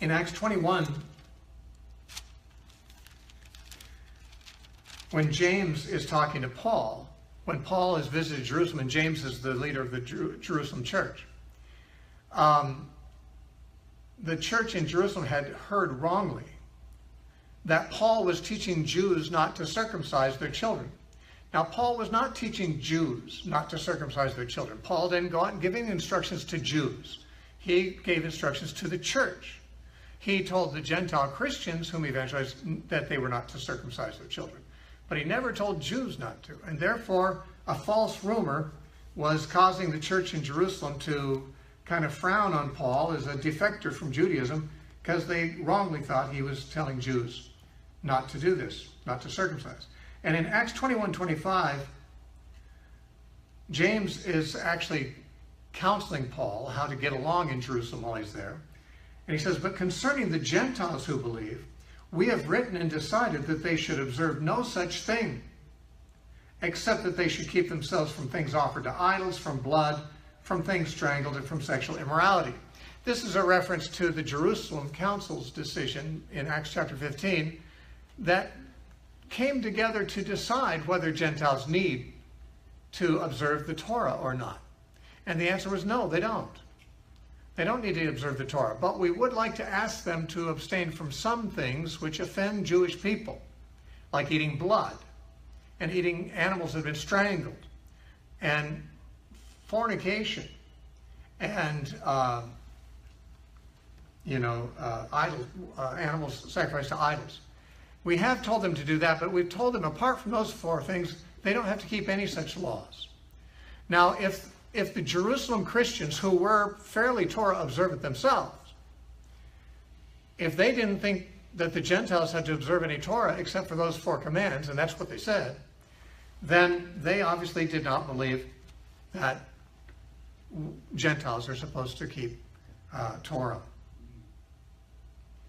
In Acts 21, when James is talking to Paul, when Paul has visited Jerusalem, and James is the leader of the Jerusalem church, the church in Jerusalem had heard wrongly that Paul was teaching Jews not to circumcise their children. Now, Paul was not teaching Jews not to circumcise their children. Paul didn't go out and giving instructions to Jews. He gave instructions to the church. He told the Gentile Christians whom he evangelized that they were not to circumcise their children. But he never told Jews not to. And therefore, a false rumor was causing the church in Jerusalem to kind of frown on Paul as a defector from Judaism, because they wrongly thought he was telling Jews not to do this, not to circumcise. And in Acts 21:25, James is actually counseling Paul how to get along in Jerusalem while he's there. And he says, "But concerning the Gentiles who believe, we have written and decided that they should observe no such thing, except that they should keep themselves from things offered to idols, from blood, from things strangled, and from sexual immorality." This is a reference to the Jerusalem Council's decision in Acts chapter 15 that came together to decide whether Gentiles need to observe the Torah or not. And the answer was no, they don't. They don't need to observe the Torah, but we would like to ask them to abstain from some things which offend Jewish people, like eating blood and eating animals that have been strangled and fornication and animals sacrificed to idols. We have told them to do that, but we've told them apart from those four things, they don't have to keep any such laws. Now, if the Jerusalem Christians, who were fairly Torah observant themselves, if they didn't think that the Gentiles had to observe any Torah except for those four commands, and that's what they said, then they obviously did not believe that Gentiles are supposed to keep Torah.